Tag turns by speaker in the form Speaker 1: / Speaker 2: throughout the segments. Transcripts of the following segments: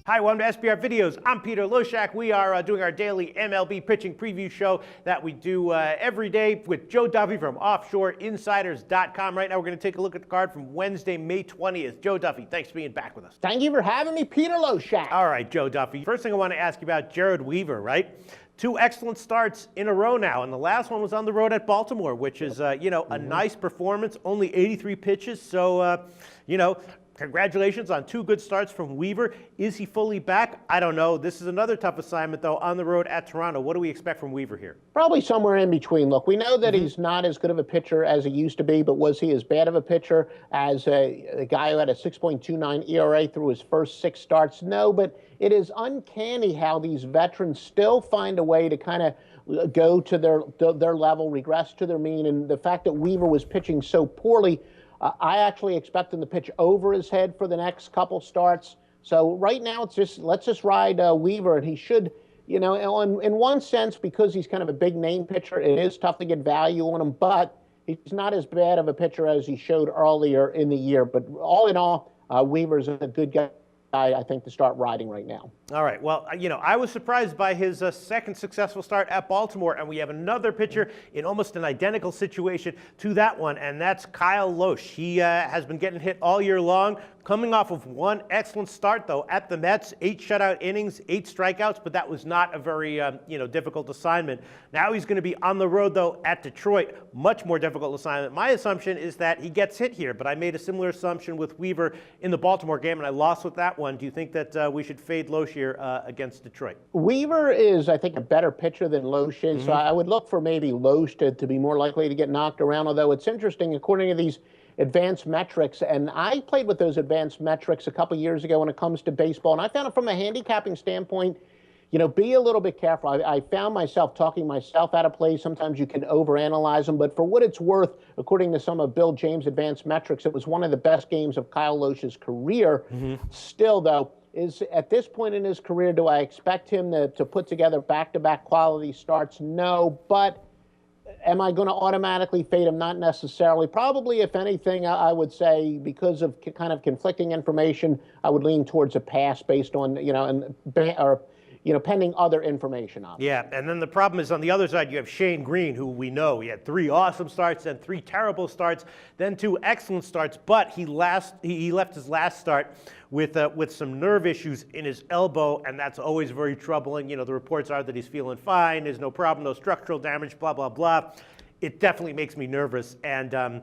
Speaker 1: Hi, welcome to SBR Videos. I'm Peter Loshak. We are doing our daily MLB pitching preview show that we do every day with Joe Duffy from OffshoreInsiders.com. Right now, we're going to take a look at the card from Wednesday, May 20th. Joe Duffy, thanks for being back with us.
Speaker 2: Thank you for having me, Peter Loshak.
Speaker 1: All right, Joe Duffy. First thing I want to ask you about Jered Weaver, right? Two excellent starts in a row now, and the last one was on the road at Baltimore, which is, a nice performance, only 83 pitches. So, congratulations on two good starts from Weaver. Is he fully back? I don't know. This is another tough assignment, though, on the road at Toronto. What do we expect from Weaver here?
Speaker 2: Probably somewhere in between. Look, we know that he's not as good of a pitcher as he used to be, but was he as bad of a pitcher as a guy who had a 6.29 ERA through his first six starts? No, but it is uncanny how these veterans still find a way to kind of go to their level, regress to their mean, and the fact that Weaver was pitching so poorly, I actually expect him to pitch over his head for the next couple starts. So right now, let's just ride Weaver, and he should, in one sense, because he's kind of a big name pitcher, it is tough to get value on him, but he's not as bad of a pitcher as he showed earlier in the year. But all in all, Weaver's a good guy, I think, to start riding right now.
Speaker 1: All right. Well, I was surprised by his second successful start at Baltimore, and we have another pitcher in almost an identical situation to that one, and that's Kyle Lohse. He has been getting hit all year long, coming off of one excellent start, though, at the Mets, 8 shutout innings, 8 strikeouts, but that was not a very, difficult assignment. Now he's going to be on the road, though, at Detroit, much more difficult assignment. My assumption is that he gets hit here, but I made a similar assumption with Weaver in the Baltimore game, and I lost with that one. Do you think that we should fade Lohse here against Detroit?
Speaker 2: Weaver is, I think, a better pitcher than Lohse is, so I would look for maybe Lohse to be more likely to get knocked around, although it's interesting, according to these advanced metrics, and I played with those advanced metrics a couple years ago when it comes to baseball, and I found it from a handicapping standpoint, be a little bit careful. I found myself talking myself out of plays. Sometimes you can overanalyze them, but for what it's worth, according to some of Bill James' advanced metrics, it was one of the best games of Kyle Lohse's career. Still, though, is at this point in his career, do I expect him to put together back-to-back quality starts? No, but am I going to automatically fade him? Not necessarily. Probably, if anything, I would say because of kind of conflicting information, I would lean towards a pass based on, pending other information on.
Speaker 1: Yeah, and then the problem is on the other side, you have Shane Greene, who we know he had 3 awesome starts, then 3 terrible starts, then 2 excellent starts, but he left his last start with some nerve issues in his elbow, and that's always very troubling. The reports are that he's feeling fine, there's no problem, no structural damage, blah, blah, blah. It definitely makes me nervous, and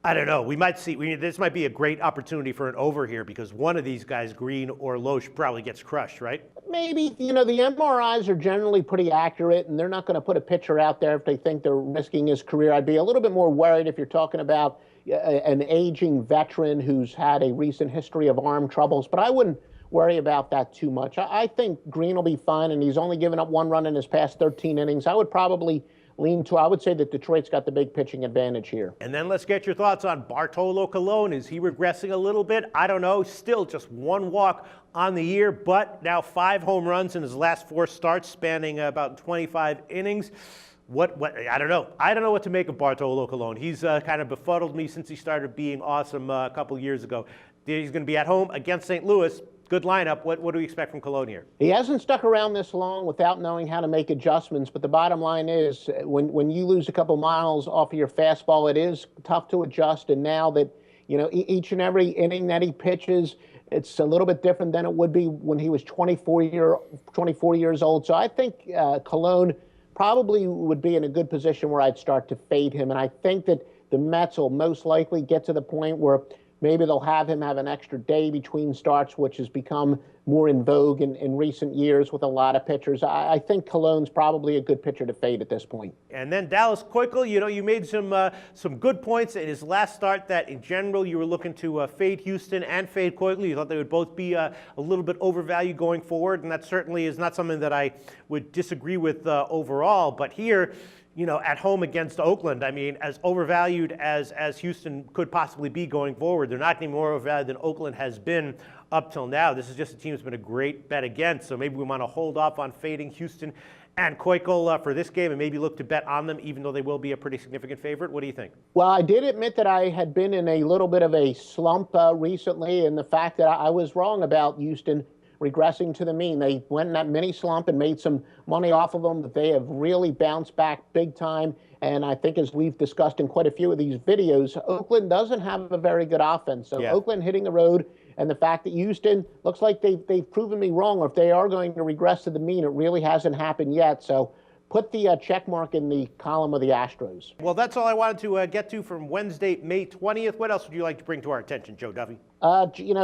Speaker 1: I don't know. We might see. This might be a great opportunity for an over here because one of these guys, Greene or Lohse, probably gets crushed, right?
Speaker 2: Maybe. The MRIs are generally pretty accurate, and they're not going to put a pitcher out there if they think they're risking his career. I'd be a little bit more worried if you're talking about an aging veteran who's had a recent history of arm troubles, but I wouldn't worry about that too much. I think Greene will be fine, and he's only given up 1 run in his past 13 innings. I would probably I would say that Detroit's got the big pitching advantage here.
Speaker 1: And then let's get your thoughts on Bartolo Colon. Is he regressing a little bit? I don't know. Still just 1 walk on the year, but now 5 home runs in his last 4 starts, spanning about 25 innings. What? I don't know. I don't know what to make of Bartolo Colon. He's kind of befuddled me since he started being awesome a couple years ago. He's going to be at home against St. Louis. Good lineup. What do we expect from Colon here?
Speaker 2: He hasn't stuck around this long without knowing how to make adjustments, but the bottom line is when you lose a couple miles off of your fastball, it is tough to adjust, and now that, each and every inning that he pitches, it's a little bit different than it would be when he was 24 years old. So I think Colon probably would be in a good position where I'd start to fade him, and I think that the Mets will most likely get to the point where maybe they'll have him have an extra day between starts, which has become more in vogue in recent years with a lot of pitchers. I think Colon's probably a good pitcher to fade at this point.
Speaker 1: And then Dallas Keuchel, you made some good points in his last start that in general you were looking to fade Houston and fade Keuchel. You thought they would both be a little bit overvalued going forward, and that certainly is not something that I would disagree with overall. But here, at home against Oakland, I mean, as overvalued as Houston could possibly be going forward, they're not any more overvalued than Oakland has been up till now. This is just a team that's been a great bet against, so maybe we want to hold off on fading Houston and Keuchel for this game and maybe look to bet on them, even though they will be a pretty significant favorite. What do you think?
Speaker 2: Well, I did admit that I had been in a little bit of a slump recently, and the fact that I was wrong about Houston regressing to the mean. They went in that mini slump and made some money off of them, but they have really bounced back big time. And I think, as we've discussed in quite a few of these videos, Oakland doesn't have a very good offense. So
Speaker 1: Yeah.
Speaker 2: Oakland hitting the road, and the fact that Houston looks like they've proven me wrong. If they are going to regress to the mean, it really hasn't happened yet. So put the check mark in the column of the Astros.
Speaker 1: Well, that's all I wanted to get to from Wednesday, May 20th. What else would you like to bring to our attention, Joe Duffy?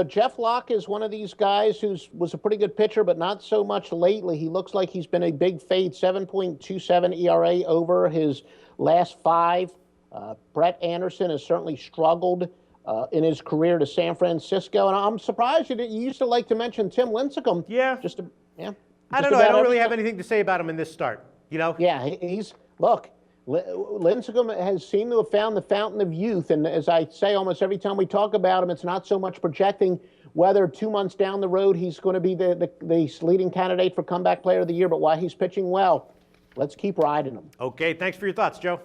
Speaker 2: Jeff Locke is one of these guys was a pretty good pitcher, but not so much lately. He looks like he's been a big fade, 7.27 ERA over his last 5. Brett Anderson has certainly struggled in his career to San Francisco, and I'm surprised you used to like to mention Tim Lincecum.
Speaker 1: Yeah. I don't know. I don't really have anything to say about him in this start. You know?
Speaker 2: Yeah, look. Lincecum has seemed to have found the fountain of youth, and as I say almost every time we talk about him, it's not so much projecting whether 2 months down the road he's going to be the leading candidate for comeback player of the year, but why he's pitching well. Let's keep riding him.
Speaker 1: Okay, thanks for your thoughts, Joe.